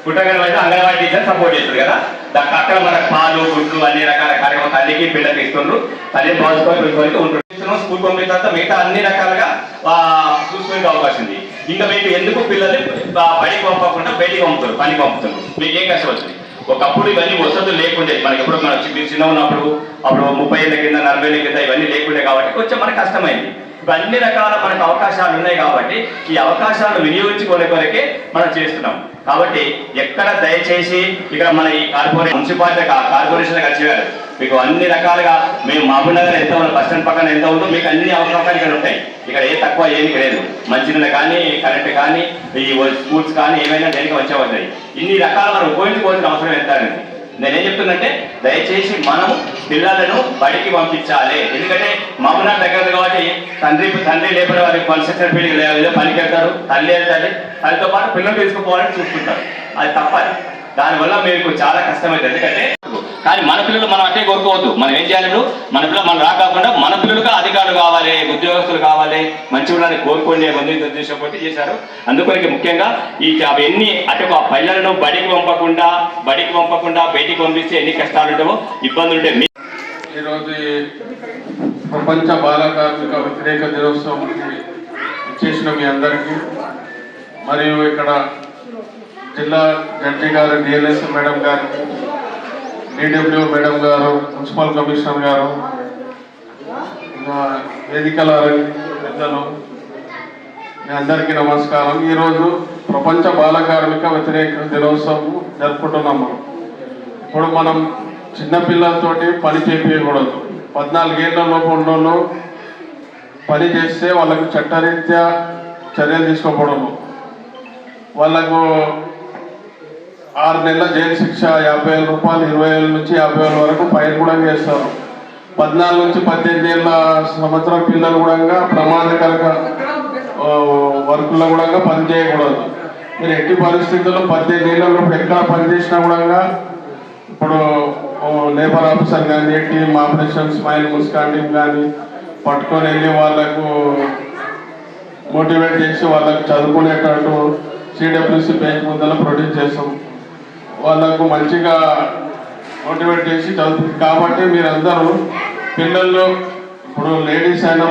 పుట్టగానే అయితే anganwadi teacher support చేస్తుంది కదా, అక్కడ మనకు పాలు గుడ్లు అన్ని రకాల కార్యక్రమాలు తల్లికి పిల్లలకి ఇస్తుండ్రు. తల్లిని బాగుకొని ఉంటున్నాం. స్కూల్ పంపిన తర్వాత మిగతా అన్ని రకాలుగా చూసుకునే అవకాశం ఉంది. ఇంకా మీకు ఎందుకు పిల్లల్ని బడికి పంపకుండా బయటికి పంపుతారు, పనికి పంపుతారు, మీకు ఏం కష్టం వచ్చింది? ఒకప్పుడు ఇవన్నీ వసతులు లేకుండే, మనకి ఎప్పుడు మన చిన్న ఉన్నప్పుడు అప్పుడు 30 ఏళ్ళ కింద 40 ఏళ్ళ కింద ఇవన్నీ లేకుండే కాబట్టి కొంచెం మనకు కష్టమైంది. ఇప్పుడు అన్ని రకాల మనకు అవకాశాలు ఉన్నాయి కాబట్టి ఈ అవకాశాలను వినియోగించుకునే కొరకే మనం చేస్తున్నాం. కాబట్టి ఎక్కడ దయచేసి ఇక్కడ మన ఈ మున్సిపాలిటీ కార్పొరేషన్కి వచ్చేవారు మీకు అన్ని రకాలుగా మేము మహబూబ్నగర్ ఎంత బస్ స్టాండ్ పక్కన ఎంత ఉందో మీకు అన్ని అవకాశాలు ఇక్కడ ఉంటాయి. ఇక్కడ ఏ తక్కువ ఏమి లేదు. మంచినీళ్ళు కానీ, కరెంట్ కానీ, ఈ స్కూల్స్ కానీ ఏమైనా దేనికి వచ్చే వస్తాయి. ఇన్ని రకాలు మనం ఉపయోగించుకోవాల్సిన అవసరం ఎంత అనేది నేనేం చెప్తున్నంటే దయచేసి మనం పిల్లలను బడికి పంపించాలి. ఎందుకంటే మహబూబ్నగర్ దగ్గర కాబట్టి తండ్రి లేబర్ వారికి కన్స్ట్రక్షన్ ఫీల్డ్ పనికి వెళ్తారు, తల్లి వెళ్తారు, తల్లితో పాటు పిల్లలు తీసుకుపోవాలని చూసుకుంటారు. అది తప్పదు. దానివల్ల మీకు చాలా కష్టమవుతుంది. ఎందుకంటే కానీ మన పిల్లలు మనం అట్టే కోరుకోవద్దు. మనం ఏం చేయాలి? మన పిల్లలు మనం రాకుండా మన పిల్లలుగా అధికారులు కావాలి, ఉద్యోగస్తులు కావాలి, మంచి ఉండాలని కోరుకోండి ఉద్దేశం కొట్టి చేశారు. అందుకొరికి ముఖ్యంగా అవన్నీ అంటే పిల్లలను బడికి పంపకుండా బయటికి పంపిస్తే ఎన్ని కష్టాలు ఉంటావో ఇబ్బందులు ఉంటాయి. ఈరోజు ప్రపంచ బాల కార్మిక వ్యతిరేక దినోత్సవంకి ఇచ్చేసిన మీ అందరికీ, మరియు ఇక్కడ జిల్లా జడ్జి గారు, డిఎల్ఎస్ మేడం గారు, డిడబ్ల్యూ మేడం గారు, మున్సిపల్ కమిషనర్ గారు, వేదికల పెద్దలు, మీ అందరికీ నమస్కారం. ఈరోజు ప్రపంచ బాల కార్మిక వ్యతిరేక దినోత్సవం జరుపుకుంటున్నాము. ఇప్పుడు మనం చిన్నపిల్లలతోటి పని చేపించకూడదు. 14 ఏళ్ళ లోపు ఉన్నోళ్ళు పని చేస్తే వాళ్ళకు చట్టరీత్యా చర్యలు తీసుకోకూడదు. వాళ్ళకు 6 నెలల జైలు శిక్ష, 50,000 రూపాయలు, 20,000 నుంచి 50,000 వరకు ఫైన్ కూడా చేస్తారు. 14 నుంచి 18 సంవత్సరం పిల్లలు కూడా ప్రమాదకరంగా వర్కుల్లో కూడా పని చేయకూడదు. మీరు ఎట్టి పరిస్థితుల్లో 18 ఏళ్ళప్పుడు ఎక్కడ పని చేసినా కూడా ఇప్పుడు లేబర్ ఆఫీసర్ కానీ, team operation smile Muskaan team కానీ పట్టుకొని వెళ్ళి వాళ్ళకు మోటివేట్ చేసి వాళ్ళకు చదువుకునేటట్టు సిడబ్ల్యూసి పేజ్ ముందర ప్రొడ్యూస్ చేస్తాం. వాళ్ళకు మంచిగా మోటివేట్ చేసి చదువు. కాబట్టి మీరందరూ పిల్లల్లో ఇప్పుడు లేడీస్ అయినా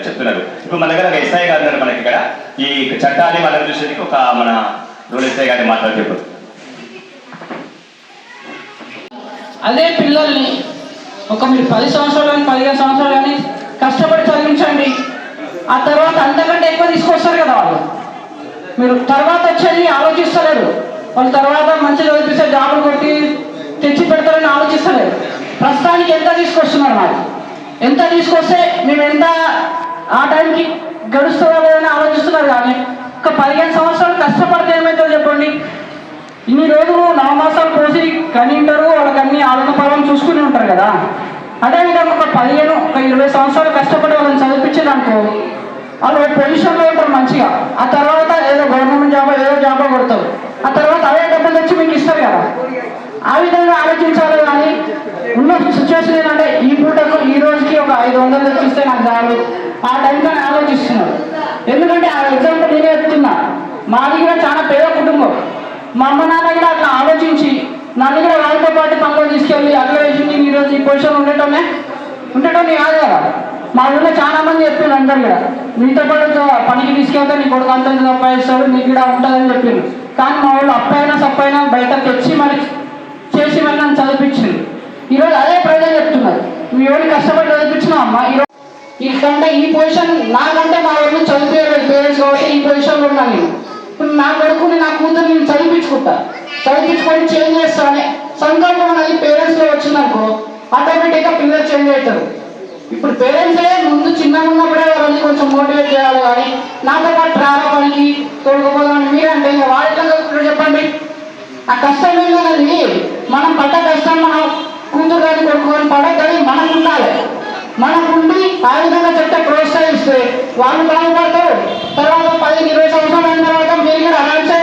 చెప్తున్నారు. ఇప్పుడు మన దగ్గర ఎస్ఐ గారు ఉన్నారు. మనకి ఇక్కడ ఈ చట్టాన్ని మన దృష్టికి ఒక మన రూల్ ఎస్ఐ గారిని మాట్లాడుతూ అదే పిల్లల్ని మీరు 10 సంవత్సరాలు కానీ 15 సంవత్సరాలు కానీ కష్టపడి చదివించండి. ఆ తర్వాత అంతకంటే ఎక్కువ తీసుకొస్తారు కదా వాళ్ళు. మీరు తర్వాత వచ్చేది ఆలోచిస్తలేరు. వాళ్ళ తర్వాత మంచి చదివిస్తే జాబులు కొట్టి తెచ్చి పెడతారని ఆలోచిస్తలేరు. ప్రస్తుతానికి ఎంత తీసుకొస్తున్నారు? మరి ఎంత తీసుకొస్తే మేము ఎంత ఆ టైంకి గడుస్తుందో లేదని ఆలోచిస్తున్నారు. కానీ ఒక 15 సంవత్సరాలు కష్టపడితే ఏమవుతుందో చెప్పండి. ఇన్ని రోజులు 4 మాసాలు పోసి కనింటారు, వాళ్ళకి అన్ని ఆలోచన పరం చూసుకుని ఉంటారు కదా. అదేవిధంగా ఒక 15, ఒక 20 సంవత్సరాలు కష్టపడి వాళ్ళని చదివించేదనుకో వాళ్ళు పొజిషన్లో ఉంటారు మంచిగా. ఆ తర్వాత ఏదో గవర్నమెంట్ జాబ్ ఏదో జాబ్ కొడతారు. ఆ తర్వాత అవే డబ్బులు తెచ్చి మీకు ఇస్తారు కదా. ఆ విధంగా ఆలోచించాలి. కానీ ఉన్న సిచ్యువేషన్ ఏంటంటే ఈ పూటకు ఈ రోజుకి ఒక 500 తెచ్చిస్తే నాకు చాలు ఆ టైంలో ఆలోచిస్తున్నారు. ఎందుకంటే ఆ ఎగ్జాంపుల్ నేనే చెప్తున్నా. మాది కూడా చాలా పేద కుటుంబం. మా అమ్మ నాన్న కూడా అట్లా ఆలోచించి నన్ను కూడా వాళ్ళతో పాటు పనులు తీసుకెళ్ళి అట్లా వేసి నేను ఈరోజు ఈ పొజిషన్ ఉండటం కాదు కదా. మా ఊళ్ళో చాలా మంది చెప్పారు అందరు కూడా మీతో పాటు పనికి తీసుకెళ్తే నీ కొడుకు అంత సంపాదిస్తాడు, నీకు కూడా ఉంటుందని చెప్పారు. కానీ మా వాళ్ళు అప్పైనా సప్పైనా బయట తెచ్చి మరి చేసి మరి నన్ను చదివించింది. ఈరోజు అదే ప్రజలు చెప్తున్నారు, మీ ఎవరిని కష్టపడి చదివించినా అమ్మ ఈరోజు ఇకంటే ఈ పొజిషన్ నాకంటే మా వాళ్ళు చదివిపోయారు పేరెంట్స్ కాబట్టి ఈ పొజిషన్లో ఉన్నాను నేను. ఇప్పుడు నా కొడుకుని నా కూతురు నేను చదివించుకొని చేంజ్ చేస్తానే సంకల్పం అనేది పేరెంట్స్లో వచ్చిందనుకో ఆటోమేటిక్గా పిల్లలు చేంజ్ అవుతారు. ఇప్పుడు పేరెంట్సే ముందు చిన్నగా ఉన్నప్పుడే వాళ్ళని కొంచెం మోటివేట్ చేయాలి. కానీ నాతో పాటు రావడానికి తోడుకోపోదామని మీరంటే ఇంకా వాళ్ళు చెప్పండి. ఆ కష్టం ఏంటనేది మనం పడ్డ కష్టం మన కూతురు కానీ కొడుకు కానీ పడద్దని మనకు ఉండాలి. మనకుండి ఆ విధంగా చెప్తే ప్రోత్సహిస్తే వాళ్ళు బాగుపడతారు. తర్వాత 15-20 సంవత్సరాలు అయిన తర్వాత మీరు కూడా అలాంటి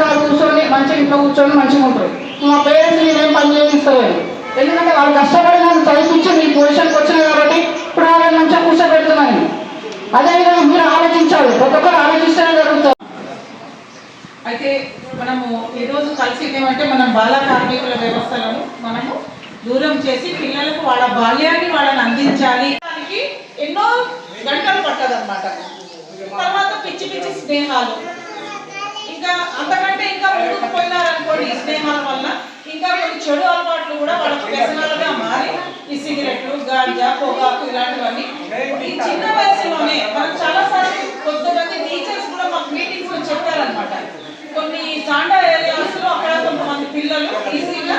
కాలు కూర్చొని మంచిగా ఇంట్లో కూర్చొని మంచిగా ఉంటారు. మా పేరెంట్స్ నేనేం పని చేయిస్తలేదు. ఎందుకంటే వాళ్ళు కష్టపడి నన్ను చదివించి మీ పొజిషన్కి వచ్చినాయి కాబట్టి ఇప్పుడు వాళ్ళని మంచిగా కూర్చోబెడుతున్నాను. అదేవిధంగా మీరు ఆలోచించాలి. ప్రతి ఒక్కరు ఆలోచిస్తేనే జరుగుతుంది. అయితే మనము ఈరోజు కలిసి ఏమంటే మనం బాల కార్మికుల వ్యవస్థలను మనము దూరం చేసి పిల్లలకు వాళ్ళ బాల్యాన్ని వాళ్ళని అందించాలి. దానికి ఎన్నో గంటలు పట్టదన్నమాట. తర్వాత పిచ్చి పిచ్చి స్నేహాలు, ఇంకా అంతకంటే ఇంకా ముందుకు పోయినారనుకోండి ఈ స్నేహాల వల్ల ఇంకా కొన్ని చెడు అలవాట్లు కూడా వాళ్ళకు వ్యసనాలుగా మారి ఈ సిగరెట్లు, గాంజా, పొగాకు ఇలాంటివన్నీ ఈ చిన్న వయసులోనే మనం చాలాసార్లు కొంతమంది టీచర్స్ కూడా మాకు మీటింగ్స్ లో చెప్పారనమాట. కొన్ని తాండా ఏరియాస్ లో అక్కడ కొంతమంది పిల్లలు ఈజీగా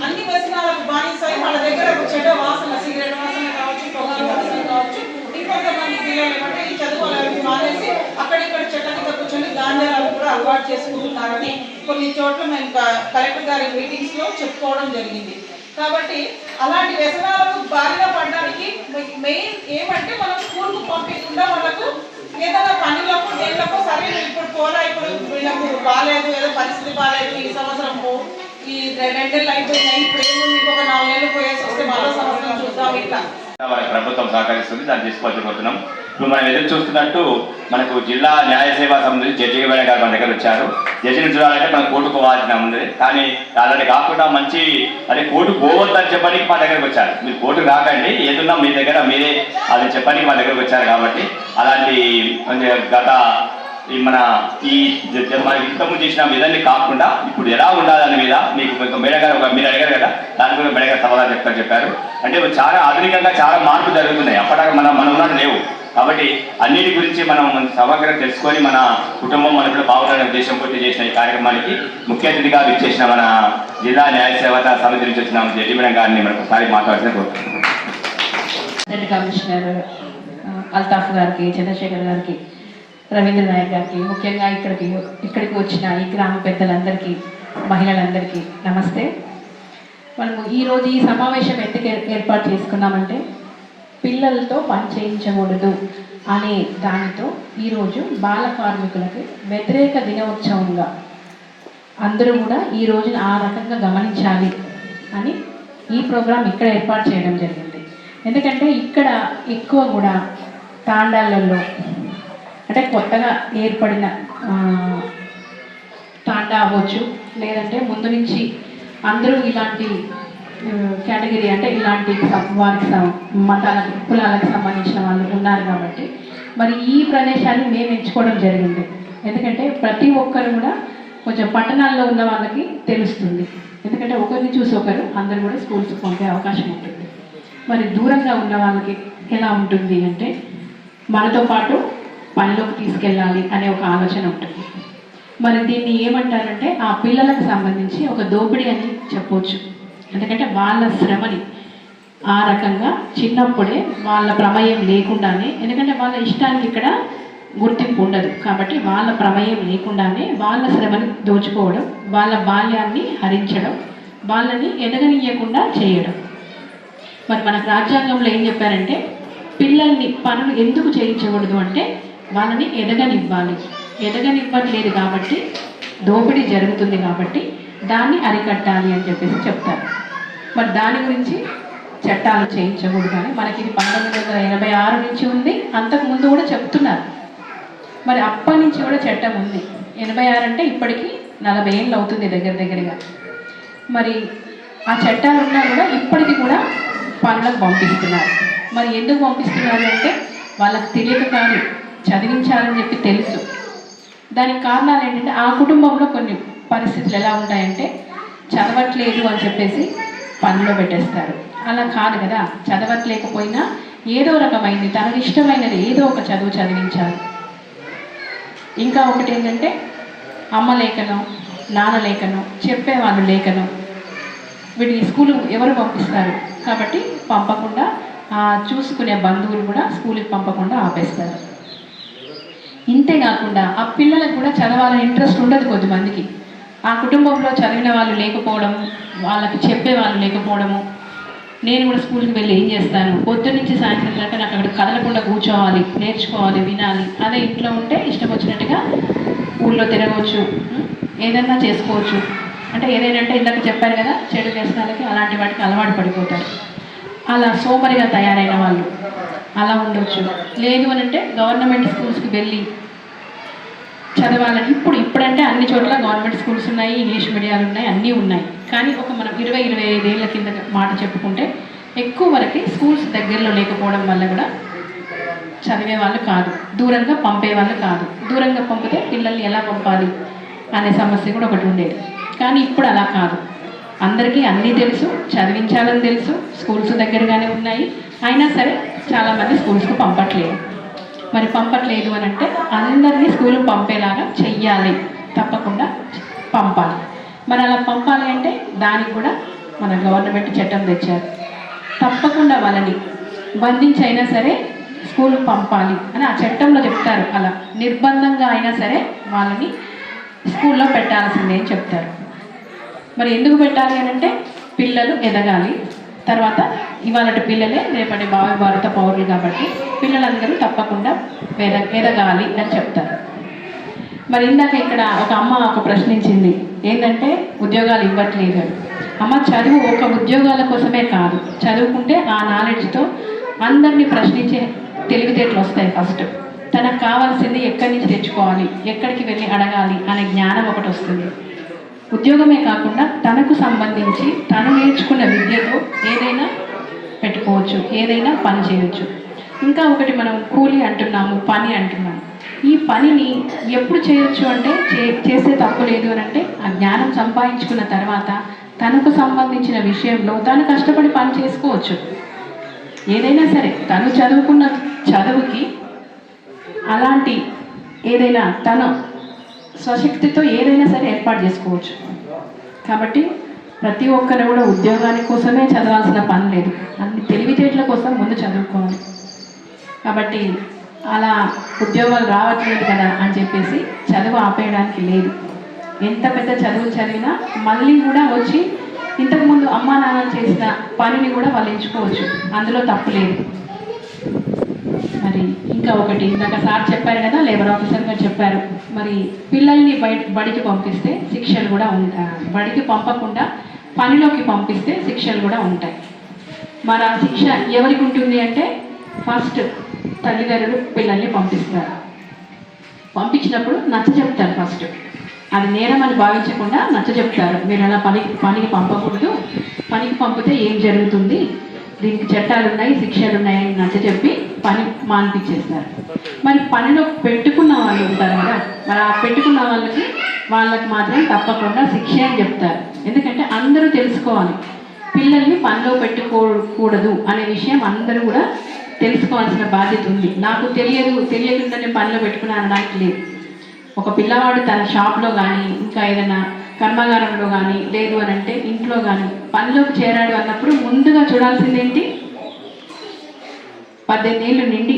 అన్ని వ్యసనాలకు బానిసై వాళ్ళ దగ్గర ఒక చెడ్డ వాసన, సిగరెట్ వాసన కావచ్చు, పొగాకు వాసన కావచ్చు, ఇంకొంతమంది పిల్లలు ఏమంటే ఈ చదువులు మానేసి అక్కడిక్కడ చెట్ల కింద కూర్చొని గాంజాలు కూడా అలవాటు చేసుకుంటున్నారని కొన్ని చోట్ల మేము కలెక్టర్ గారి మీటింగ్స్ లో చెప్పుకోవడం జరిగింది. కాబట్టి అలాంటి వ్యసనాలకు బారిన పడడానికి మెయిన్ ఏమంటే మనం స్కూల్కు పంపించకుండా వాళ్ళకు ఏదైనా పనులకు దేనిలకు సరే ఇప్పుడు పోరా, ఇప్పుడు వీళ్ళకు బాగాలేదు, ఏదో పరిస్థితి బాగాలేదు, ఈ సంవత్సరం ఈ 2 నెలలు అయిపోయినాయి, ఇప్పుడు ఏముంది ఇంకొక 4 నెలలు పోయేసి వస్తే మరో సంవత్సరం చూద్దాం, ఇట్లా మనకి ప్రభుత్వం సహకరిస్తుంది, దాన్ని తీసుకోవచ్చుకుంటున్నాం. ఇప్పుడు మనం ఎదురు చూస్తున్నట్టు మనకు జిల్లా న్యాయ సేవా సమితి జడ్జి గారు మన దగ్గర వచ్చారు. జడ్జిని చూడాలంటే మనం కోర్టుకు పోవాల్సిన ఉంది. కానీ అలాంటి కాకుండా మంచి అదే కోర్టు పోవద్దని చెప్పడానికి మా దగ్గరకు వచ్చారు. మీరు కోర్టుకు రాకండి, ఏదున్నా మీ దగ్గర మీరే అది చెప్పడానికి మా దగ్గరకు వచ్చారు. కాబట్టి అలాంటి గత మన ఇంతకుముందు చేసిన విధాన్ని కాకుండా ఇప్పుడు ఎలా ఉండాలని మీద మీకు మేడం గారు మీరు అడిగారు కదా, దాని గురించి మేడం గారు సమాధానం చెప్పారు. అంటే చాలా ఆధునికంగా చాలా మార్పులు జరుగుతున్నాయి. అప్పటిదాకా మనం ఉన్నట్టు లేవు. కాబట్టి అన్నిటి గురించి మనం సమగ్రంగా తెలుసుకొని మన కుటుంబం మన కూడా బాగుండాలనే ఉద్దేశంతో చేసిన ఈ కార్యక్రమానికి ముఖ్య అతిథిగా విచ్చేసిన మన జిల్లా న్యాయ సేవా సమితి నుంచి వచ్చిన జడ్జి మేడం గారిని మనకు ఒకసారి మాట్లాడుతూ కోరుతున్నాం. కమిషనర్ అల్తాఫ్ గారికి, చంద్రశేఖర్ గారికి, రవీంద్ర నాయక్ గారికి, ముఖ్యంగా ఇక్కడికి వచ్చిన ఈ గ్రామ పెద్దలందరికీ, మహిళలందరికీ నమస్తే. మనము ఈరోజు ఈ సమావేశం ఎందుకు ఏర్పాటు చేసుకున్నామంటే పిల్లలతో పని చేయించకూడదు అనే దానితో ఈరోజు బాల కార్మికులకు వ్యతిరేక దినోత్సవంగా అందరూ కూడా ఈ రోజున ఆ రకంగా గమనించాలి అని ఈ ప్రోగ్రాం ఇక్కడ ఏర్పాటు చేయడం జరిగింది. ఎందుకంటే ఇక్కడ ఎక్కువ కూడా తాండాలలో అంటే కొత్తగా ఏర్పడిన తాండా అవ్వచ్చు, లేదంటే ముందు నుంచి అందరూ ఇలాంటి కేటగిరీ అంటే ఇలాంటి వారికి మతాలకు, కులాలకు సంబంధించిన వాళ్ళు ఉన్నారు. కాబట్టి మరి ఈ ప్రదేశాన్ని మేము ఎంచుకోవడం జరిగింది. ఎందుకంటే ప్రతి ఒక్కరు కూడా కొంచెం పట్టణాల్లో ఉన్న వాళ్ళకి తెలుస్తుంది. ఎందుకంటే ఒకరిని చూసి ఒకరు అందరూ కూడా స్కూల్స్కి పంపే అవకాశం ఉంటుంది. మరి దూరంగా ఉన్న వాళ్ళకి ఎలా ఉంటుంది అంటే మనతో పాటు పనిలోకి తీసుకెళ్ళాలి అనే ఒక ఆలోచన ఉంటుంది. మరి దీన్ని ఏమంటారంటే ఆ పిల్లలకు సంబంధించి ఒక దోపిడీ అని చెప్పవచ్చు. ఎందుకంటే వాళ్ళ శ్రమని ఆ రకంగా చిన్నప్పుడే వాళ్ళ ప్రమేయం లేకుండానే, ఎందుకంటే వాళ్ళ ఇష్టానికి ఇక్కడ గుర్తింపు ఉండదు కాబట్టి వాళ్ళ ప్రమేయం లేకుండానే వాళ్ళ శ్రమని దోచుకోవడం, వాళ్ళ బాల్యాన్ని హరించడం, వాళ్ళని ఎదగనీయకుండా చేయడం. మరి మనకు రాజ్యాంగంలో ఏం చెప్పారంటే పిల్లల్ని పనులు ఎందుకు చేయించకూడదు అంటే వాళ్ళని ఎదగనివ్వాలి. ఎదగనివ్వట్లేదు కాబట్టి దోపిడీ జరుగుతుంది, కాబట్టి దాన్ని అరికట్టాలి అని చెప్పేసి చెప్తారు. మరి దాని గురించి చట్టాలు చేయించకూడదు అని మనకి ఇది 1986 నుంచి ఉంది. అంతకుముందు కూడా చెప్తున్నారు. మరి అప్పటి నుంచి కూడా చట్టం ఉంది. 86 అంటే ఇప్పటికీ 40 ఏళ్ళు అవుతుంది దగ్గరగా. మరి ఆ చట్టాలు ఉన్నా కూడా ఇప్పటికీ కూడా పనులకు పంపిస్తున్నారు. మరి ఎందుకు పంపిస్తున్నారు అంటే వాళ్ళకి తెలియక కాదు, చదివించాలని చెప్పి తెలుసు. దానికి కారణాలు ఏంటంటే ఆ కుటుంబంలో కొన్ని పరిస్థితులు ఎలా ఉంటాయంటే చదవట్లేదు అని చెప్పేసి పనిలో పెట్టేస్తారు. అలా కాదు కదా, చదవట్లేకపోయినా ఏదో రకమైనది తనకి ఇష్టమైనది ఏదో ఒక చదువు చదివించాలి. ఇంకా ఒకటి ఏంటంటే అమ్మ లేఖనం, నాన్న లేఖనం, చెప్పేవాళ్ళు లేఖనం, వీటిని స్కూలు ఎవరు పంపిస్తారు కాబట్టి పంపకుండా చూసుకునే బంధువులు కూడా స్కూల్కి పంపకుండా ఆపేస్తారు. ఇంతే కాకుండా ఆ పిల్లలకు కూడా చదవాలని ఇంట్రెస్ట్ ఉండదు కొద్దిమందికి. ఆ కుటుంబంలో చదివిన వాళ్ళు లేకపోవడం, వాళ్ళకి చెప్పే వాళ్ళు లేకపోవడము. నేను కూడా స్కూల్కి వెళ్ళి ఏం చేస్తాను, పొద్దున్న నుంచి సాయంత్రం దాకా నాకు అక్కడ కదలకుండా కూర్చోవాలి, నేర్చుకోవాలి, వినాలి. అదే ఇంట్లో ఉంటే ఇష్టం వచ్చినట్టుగా ఊళ్ళో తిరగవచ్చు, ఏదన్నా చేసుకోవచ్చు. అంటే ఏదైనా ఇందాక చెప్పారు కదా, చెడు వ్యసనాలకి అలాంటి వాటికి అలవాటు పడిపోతారు. అలా సోమరిగా తయారైన వాళ్ళు అలా ఉండొచ్చు. లేదు అని అంటే గవర్నమెంట్ స్కూల్స్కి వెళ్ళి చదవాలని ఇప్పుడంటే అన్ని చోట్ల గవర్నమెంట్ స్కూల్స్ ఉన్నాయి, ఇంగ్లీష్ మీడియాలు ఉన్నాయి, అన్నీ ఉన్నాయి. కానీ ఒక మనం 20-25 ఏళ్ళ కింద మాట చెప్పుకుంటే ఎక్కువ వరకు స్కూల్స్ దగ్గరలో లేకపోవడం వల్ల కూడా చదివే వాళ్ళు కాదు, దూరంగా పంపేవాళ్ళు కాదు. దూరంగా పంపితే పిల్లల్ని ఎలా పంపాలి అనే సమస్య కూడా ఒకటి ఉండేది. కానీ ఇప్పుడు అలా కాదు, అందరికీ అన్నీ తెలుసు, చదివించాలని తెలుసు, స్కూల్స్ దగ్గరగానే ఉన్నాయి. అయినా సరే చాలామంది స్కూల్స్కి పంపట్లేదు. మరి పంపట్లేదు అని అంటే అందరినీ స్కూల్కి పంపేలాగా చెయ్యాలి, తప్పకుండా పంపాలి. మరి అలా పంపాలి అంటే దానికి కూడా మన గవర్నమెంట్ చట్టం తెచ్చారు. తప్పకుండా వాళ్ళని బంధించైనా సరే స్కూల్కి పంపాలి అని ఆ చట్టంలో చెప్తారు. అలా నిర్బంధంగా అయినా సరే వాళ్ళని స్కూల్లో పెట్టాల్సిందే అని చెప్తారు. మరి ఎందుకు పెట్టాలి అని అంటే పిల్లలు ఎదగాలి, తర్వాత ఇవాళ పిల్లలే రేపటి భారత పౌరులు కాబట్టి పిల్లలందరూ తప్పకుండా ఎదగాలి అని చెప్తారు. మరి ఇందాక ఇక్కడ ఒక అమ్మ ఒక ప్రశ్నించింది ఏంటంటే ఉద్యోగాలు ఇవ్వట్లేదు. అమ్మ చదువు ఒక ఉద్యోగాల కోసమే కాదు, చదువుకుంటే ఆ నాలెడ్జ్తో అందరినీ ప్రశ్నించే తెలివితేటలు వస్తాయి. ఫస్ట్ తనకు కావాల్సింది ఎక్కడి నుంచి తెచ్చుకోవాలి, ఎక్కడికి వెళ్ళి అడగాలి అనే జ్ఞానం ఒకటి వస్తుంది. ఉద్యోగమే కాకుండా తనకు సంబంధించి తను నేర్చుకున్న విద్యతో ఏదైనా పెట్టుకోవచ్చు, ఏదైనా పని చేయవచ్చు. ఇంకా ఒకటి మనం కూలి అంటున్నాము, పని అంటున్నాము. ఈ పనిని ఎప్పుడు చేయొచ్చు అంటే చేస్తే తప్పు లేదు అని అంటే ఆ జ్ఞానం సంపాదించుకున్న తర్వాత తనకు సంబంధించిన విషయంలో తను కష్టపడి పని చేసుకోవచ్చు. ఏదైనా సరే తను చదువుకున్న చదువుకి అలాంటి ఏదైనా తన స్వశక్తితో ఏదైనా సరే ఏర్పాటు చేసుకోవచ్చు. కాబట్టి ప్రతి ఒక్కరు కూడా ఉద్యోగాని కోసమే చదవాల్సిన పని లేదు, అన్ని తెలివితేటల కోసం ముందు చదువుకోవాలి. కాబట్టి అలా ఉద్యోగాలు రావట్లేదు కదా అని చెప్పేసి చదువు ఆపేయడానికి లేదు. ఎంత పెద్ద చదువు చదివినా మళ్ళీ కూడా వచ్చి ఇంతకుముందు అమ్మా నాన్న చేసిన పనిని కూడా వాళ్ళు ఎంచుకోవచ్చు, అందులో తప్పు లేదు. మరి ఇంకా ఒకటి ఇందాక సార్ చెప్పారు కదా, లేబర్ ఆఫీసర్ గారు చెప్పారు, మరి పిల్లల్ని బడికి పంపిస్తే శిక్షలు కూడా ఉంటాయి, బడికి పంపకుండా పనిలోకి పంపిస్తే శిక్షలు కూడా ఉంటాయి. మరి ఆ శిక్ష ఎవరికి ఉంటుంది అంటే ఫస్ట్ తల్లిదండ్రులు పిల్లల్ని పంపిస్తారు. పంపించినప్పుడు నచ్చ చెప్తారు. ఫస్ట్ అది నేరం అని భావించకుండా నచ్చ చెప్తారు, మీరు అలా పనికి పంపకూడదు, పనికి పంపితే ఏం జరుగుతుంది, దీనికి చట్టాలు ఉన్నాయి, శిక్షలు ఉన్నాయని నచ్చ చెప్పి పని మానిపించేస్తారు. మరి పనిలో పెట్టుకున్న వాళ్ళు ఉంటారు కదా, మరి ఆ పెట్టుకున్న వాళ్ళకి మాత్రం తప్పకుండా శిక్ష అని చెప్తారు. ఎందుకంటే అందరూ తెలుసుకోవాలి, పిల్లల్ని పనిలో పెట్టుకోకూడదు అనే విషయం అందరూ కూడా తెలుసుకోవాల్సిన బాధ్యత ఉంది. నాకు తెలియకుండా నేను పనిలో పెట్టుకుని అనడానికి లేదు. ఒక పిల్లవాడు తన షాప్లో కానీ ఇంకా ఏదైనా కర్మాగారంలో కానీ లేదు అని అంటే ఇంట్లో కానీ పనిలోకి చేరాడు అన్నప్పుడు ముందుగా చూడాల్సిందేంటి, 18 ఏళ్ళు నిండి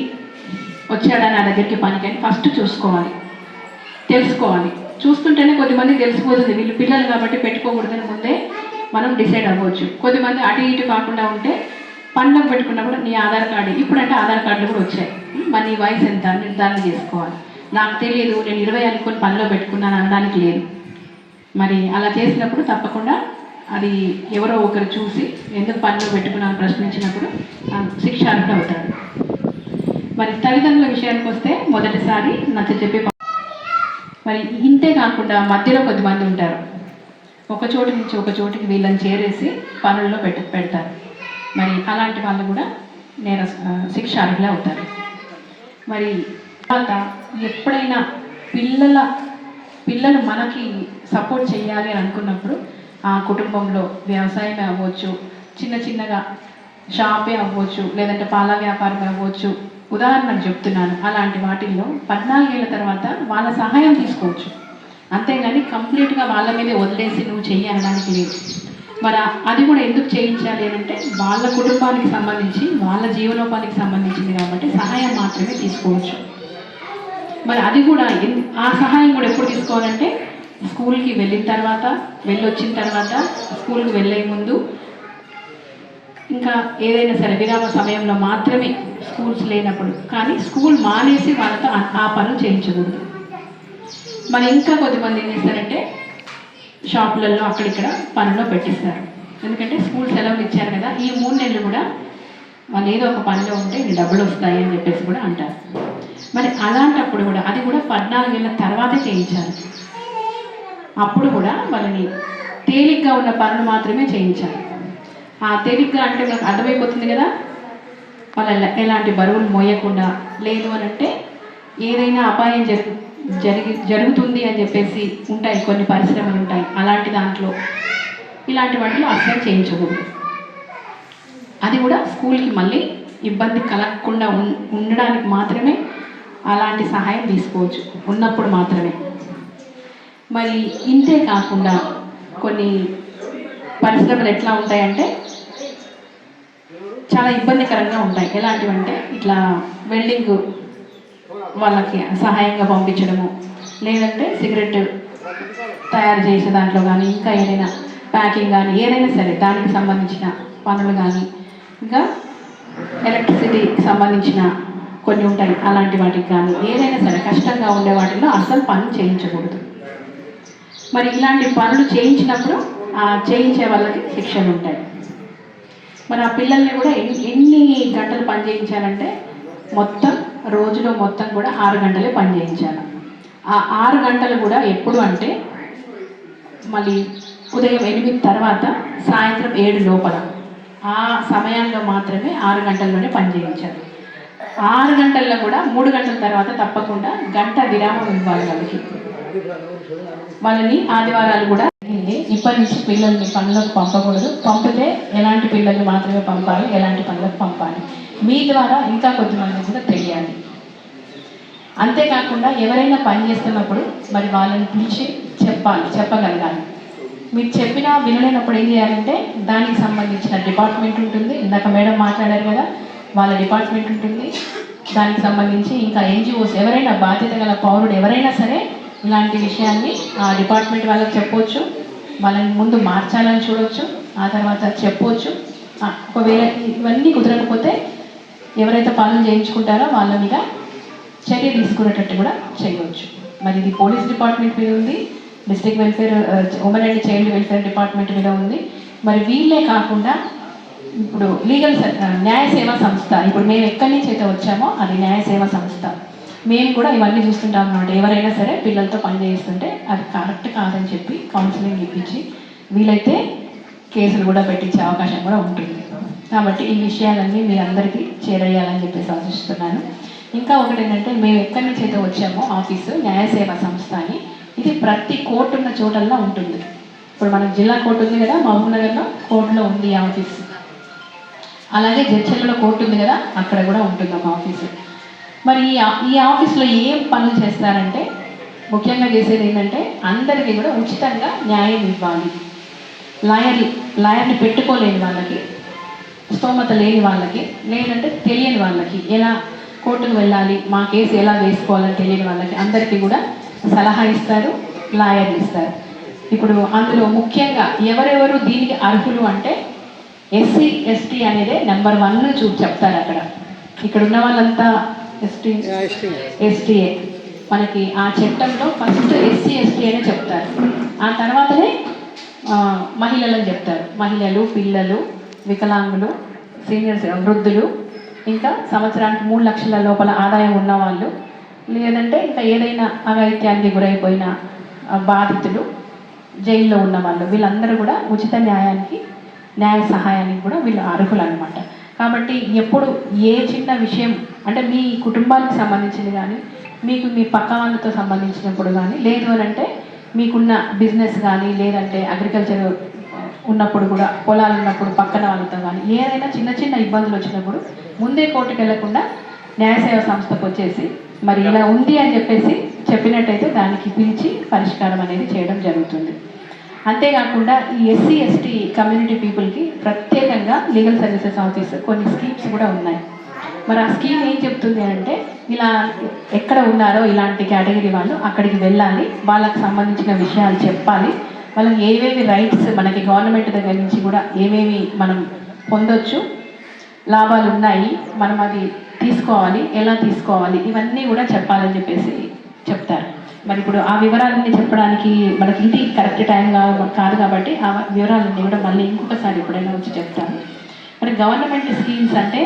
వచ్చాడా నా దగ్గరికి పనికి అని ఫస్ట్ చూసుకోవాలి, తెలుసుకోవాలి. చూస్తుంటేనే కొద్దిమంది తెలిసిపోతుంది వీళ్ళు పిల్లలు కాబట్టి పెట్టుకోకూడదని ముందే మనం డిసైడ్ అవ్వచ్చు. కొద్దిమంది అటు ఇటు కాకుండా ఉంటే పనిలోకి పెట్టుకున్నప్పుడు నీ ఆధార్ కార్డు, ఇప్పుడంటే ఆధార్ కార్డులు కూడా వచ్చాయి, మరి నీ వయసు ఎంత నిర్ధారణ చేసుకోవాలి. నాకు తెలియదు నేను 20 అనుకొని పనిలో పెట్టుకున్నాను అనడానికి లేదు. మరి అలా చేసినప్పుడు తప్పకుండా అది ఎవరో ఒకరు చూసి ఎందుకు పనిలో పెట్టుకున్నాను ప్రశ్నించినప్పుడు శిక్షార్హుడు అవుతాడు. మరి తల్లిదండ్రుల విషయానికి వస్తే మొదటిసారి నచ్చ చెప్పి, మరి ఇంతే కాకుండా మధ్యలో కొద్దిమంది ఉంటారు, ఒక చోటు నుంచి ఒక చోటికి వీళ్ళని చేరేసి పనుల్లో పెడతారు. మరి అలాంటి వాళ్ళు కూడా శిక్షార్హులే అవుతారు. మరి తర్వాత ఎప్పుడైనా పిల్లలు మనకి సపోర్ట్ చేయాలి అని అనుకున్నప్పుడు ఆ కుటుంబంలో వ్యవసాయమే అవ్వచ్చు, చిన్నగా షాపే అవ్వచ్చు, లేదంటే పాల వ్యాపారమే అవ్వచ్చు, ఉదాహరణకు చెప్తున్నాను. అలాంటి వాటిల్లో 14 ఏళ్ళ తర్వాత వాళ్ళ సహాయం తీసుకోవచ్చు, అంతేగాని కంప్లీట్గా వాళ్ళ మీదే వదిలేసి నువ్వు చెయ్యి అనడానికి లేదు. మరి అది కూడా ఎందుకు చేయించాలి అంటే వాళ్ళ కుటుంబానికి సంబంధించి వాళ్ళ జీవనోపాధికి సంబంధించింది కాబట్టి సహాయం మాత్రమే తీసుకోవచ్చు. మరి అది కూడా ఆ సహాయం కూడా ఎప్పుడు తీసుకోవాలంటే స్కూల్కి వెళ్ళొచ్చిన తర్వాత స్కూల్కి వెళ్ళే ముందు, ఇంకా ఏదైనా సరే విరామ సమయంలో మాత్రమే, స్కూల్స్ లేనప్పుడు. కానీ స్కూల్ మానేసి వాళ్ళతో ఆ పనులు చేయించకూడదు. మరి ఇంకా కొద్దిమంది ఏం చేస్తారంటే షాపులలో అక్కడిక్కడ పనుల్లో పెట్టిస్తారు. ఎందుకంటే స్కూల్ సెలవులు ఇచ్చారు కదా, ఈ 3 నెలలు కూడా వాళ్ళు ఏదో ఒక పనిలో ఉంటే డబ్బులు వస్తాయి అని చెప్పేసి కూడా అంటారు. మరి అలాంటప్పుడు కూడా అది కూడా 14 ఏళ్ళ తర్వాతే చేయించాలి. అప్పుడు కూడా వాళ్ళని తేలిగ్గా ఉన్న పనులు మాత్రమే చేయించాలి. ఆ తేలిగ్గా అంటే మనకు అర్థమైపోతుంది కదా, వాళ్ళ ఎలాంటి బరువులు మోయకుండా, లేదు అని అంటే ఏదైనా అపాయం జరుగుతుంది అని చెప్పేసి ఉంటాయి, కొన్ని పరిశ్రమలు ఉంటాయి, అలాంటి దాంట్లో ఇలాంటి వాటిలో అస్సలు చేయించకూడదు. అది కూడా స్కూల్కి మళ్ళీ ఇబ్బంది కలగకుండా ఉండడానికి మాత్రమే అలాంటి సహాయం తీసుకోవచ్చు, ఉన్నప్పుడు మాత్రమే. మరి ఇంతే కాకుండా కొన్ని పరిశ్రమలు ఎట్లా ఉంటాయంటే చాలా ఇబ్బందికరంగా ఉంటాయి. ఎలాంటివంటే ఇట్లా వెల్డింగ్ వాళ్ళకి సహాయంగా పంపించడము, లేదంటే సిగరెట్ తయారు చేసే దాంట్లో కానీ, ఇంకా ఏదైనా ప్యాకింగ్ కానీ, ఏదైనా సరే దానికి సంబంధించిన పనులు కానీ, ఇంకా ఎలక్ట్రిసిటీకి సంబంధించిన కొన్ని ఉంటాయి, అలాంటి వాటికి కానీ ఏదైనా సరే కష్టంగా ఉండే వాటిల్లో అసలు పని చేయించకూడదు. మరి ఇలాంటి పనులు చేయించినప్పుడు ఆ చేయించే వాళ్ళకి శిక్షలు ఉంటాయి. మరి ఆ పిల్లల్ని కూడా ఎన్ని గంటలు పని చేయించాలంటే మొత్తం రోజులో మొత్తం కూడా 6 గంటలే పని చేయించాలి. ఆ 6 గంటలు కూడా ఎప్పుడు అంటే మళ్ళీ ఉదయం 8 తర్వాత సాయంత్రం 7 లోపల, ఆ సమయాల్లో మాత్రమే 6 గంటల్లోనే పని చేయించాలి. 6 గంటల్లో కూడా 3 గంటల తర్వాత తప్పకుండా గంట విరామం ఇవ్వాలి వాళ్ళకి. వాళ్ళని ఆదివారాలు కూడా ఇప్పటి నుంచి పిల్లల్ని పనులకు పంపకూడదు. పంపితే ఎలాంటి పిల్లల్ని మాత్రమే పంపాలి, ఎలాంటి పనులకు పంపాలి, మీ ద్వారా ఇంకా కొద్దిమంది కూడా తెలియాలి. అంతేకాకుండా ఎవరైనా పని చేస్తున్నప్పుడు మరి వాళ్ళని పిలిచి చెప్పగలగాలి. మీరు చెప్పినా వినలేనప్పుడు ఏం చేయాలంటే దానికి సంబంధించిన డిపార్ట్మెంట్ ఉంటుంది, ఇందాక మేడం మాట్లాడారు కదా, వాళ్ళ డిపార్ట్మెంట్ ఉంటుంది, దానికి సంబంధించి ఇంకా ఎన్జిఓస్ ఎవరైనా బాధ్యత గల పౌరుడు ఎవరైనా సరే ఇలాంటి విషయాన్ని ఆ డిపార్ట్మెంట్ వాళ్ళకి చెప్పవచ్చు, వాళ్ళని ముందు మార్చాలని చూడవచ్చు, ఆ తర్వాత చెప్పవచ్చు. ఒకవేళ ఇవన్నీ కుదరకపోతే ఎవరైతే పనులు చేయించుకుంటారో వాళ్ళ మీద చర్య తీసుకునేటట్టు కూడా చేయవచ్చు. మరి ఇది పోలీస్ డిపార్ట్మెంట్ మీద ఉంది, district welfare women and child welfare department మీద ఉంది. మరి వీళ్ళే కాకుండా ఇప్పుడు లీగల్ న్యాయ సేవా సంస్థ, ఇప్పుడు మేము ఎక్కడి నుంచి అయితే వచ్చామో అది న్యాయ సేవా సంస్థ, మేము కూడా ఇవన్నీ చూస్తుంటాం అన్నమాట. ఎవరైనా సరే పిల్లలతో పని చేయిస్తుంటే అది కరెక్ట్ కాదని చెప్పి కౌన్సిలింగ్ ఇప్పించి వీలైతే కేసులు కూడా పెట్టించే అవకాశం కూడా ఉంటుంది. కాబట్టి ఈ విషయాలన్నీ మీ అందరికీ చేరేయాలని చెప్పేసి ఆశిస్తున్నాను. ఇంకా ఒకటి ఏంటంటే మేము ఎక్కడి నుంచి అయితే వచ్చామో ఆఫీసు న్యాయ సేవా సంస్థ అని, ఇది ప్రతి కోర్టు ఉన్న చోటల్లో ఉంటుంది. ఇప్పుడు మనకు జిల్లా కోర్టు ఉంది కదా, మహబూబ్నగర్లో కోర్టులో ఉంది ఈ ఆఫీస్, అలాగే జడ్చర్లలో కోర్టు ఉంది కదా, అక్కడ కూడా ఉంటుంది ఒక ఆఫీసు. మరి ఈ ఆఫీస్లో ఏం పనులు చేస్తారంటే ముఖ్యంగా చేసేది ఏంటంటే అందరికీ కూడా ఉచితంగా న్యాయం ఇవ్వాలి. లాయర్ని పెట్టుకోలేని వాళ్ళకి, స్తోమత లేని వాళ్ళకి, లేదంటే తెలియని వాళ్ళకి, ఎలా కోర్టుకు వెళ్ళాలి, మా కేసు ఎలా వేసుకోవాలని తెలియని వాళ్ళకి అందరికీ కూడా సలహా ఇస్తారు, లాయర్లు ఇస్తారు. ఇప్పుడు అందులో ముఖ్యంగా ఎవరెవరు దీనికి అర్హులు అంటే ఎస్సీ ఎస్టీ అనేది నెంబర్ 1 చెప్తారు. అక్కడ ఇక్కడ ఉన్న వాళ్ళంతా ఎస్టీఏ. మనకి ఆ చట్టంలో ఫస్ట్ ఎస్సీ ఎస్టీ అనే చెప్తారు, ఆ తర్వాతనే మహిళలని చెప్తారు. మహిళలు, పిల్లలు, వికలాంగులు, సీనియర్స్, వృద్ధులు, ఇంకా సంవత్సరానికి 3 లక్షల లోపల ఆదాయం ఉన్నవాళ్ళు, లేదంటే ఇంకా ఏదైనా అఘాయిత్యానికి గురైపోయిన బాధితులు, జైల్లో ఉన్న వాళ్ళు, వీళ్ళందరూ కూడా ఉచిత న్యాయ సహాయానికి కూడా వీళ్ళు అర్హులు అనమాట. కాబట్టి ఎప్పుడు ఏ చిన్న విషయం అంటే మీ కుటుంబానికి సంబంధించింది కానీ, మీకు మీ పక్క వాళ్ళతో సంబంధించినప్పుడు కానీ, లేదు అని అంటే మీకున్న బిజినెస్ కానీ, లేదంటే అగ్రికల్చర్ ఉన్నప్పుడు కూడా, పొలాలు ఉన్నప్పుడు పక్కన వాళ్ళతో కానీ, ఏదైనా చిన్న చిన్న ఇబ్బందులు వచ్చినప్పుడు ముందే కోర్టుకు వెళ్లకుండా న్యాయసేవ సంస్థకు వచ్చేసి మరి ఇలా ఉంది అని చెప్పేసి చెప్పినట్టయితే దానికి పిలిచి పరిష్కారం అనేది చేయడం జరుగుతుంది. అంతేకాకుండా ఈ ఎస్సీ ఎస్టీ కమ్యూనిటీ పీపుల్కి ప్రత్యేకంగా లీగల్ సర్వీసెస్ ఆఫీస్ కొన్ని స్కీమ్స్ కూడా ఉన్నాయి. మరి ఆ స్కీమ్ ఏం చెప్తుంది అంటే ఇలా ఎక్కడ ఉన్నారో ఇలాంటి కేటగిరీ వాళ్ళు అక్కడికి వెళ్ళాలి, వాళ్ళకి సంబంధించిన విషయాలు చెప్పాలి, వాళ్ళకి ఏవేవి రైట్స్ మనకి గవర్నమెంట్ దగ్గర నుంచి కూడా ఏమేమి మనం పొందొచ్చు, లాభాలు ఉన్నాయి, మనం అది తీసుకోవాలి, ఎలా తీసుకోవాలి, ఇవన్నీ కూడా చెప్పాలని చెప్పేసి చెప్తారు. మరి ఇప్పుడు ఆ వివరాలన్నీ చెప్పడానికి మనకి ఇది కరెక్ట్ టైం కాదు కాబట్టి ఆ వివరాలన్నీ కూడా మళ్ళీ ఇంకొకసారి ఎప్పుడైనా వచ్చి చెప్తాను. మరి గవర్నమెంట్ స్కీమ్స్ అంటే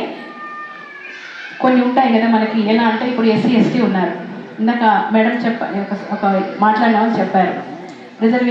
కొన్ని ఉంటాయి కదా మనకి, ఎలా అంటే ఇప్పుడు ఎస్సీ ఎస్టీ ఉన్నారు. ఇందాక మేడం ఒక మాట్లాడినామని చెప్పారు రిజర్వేషన్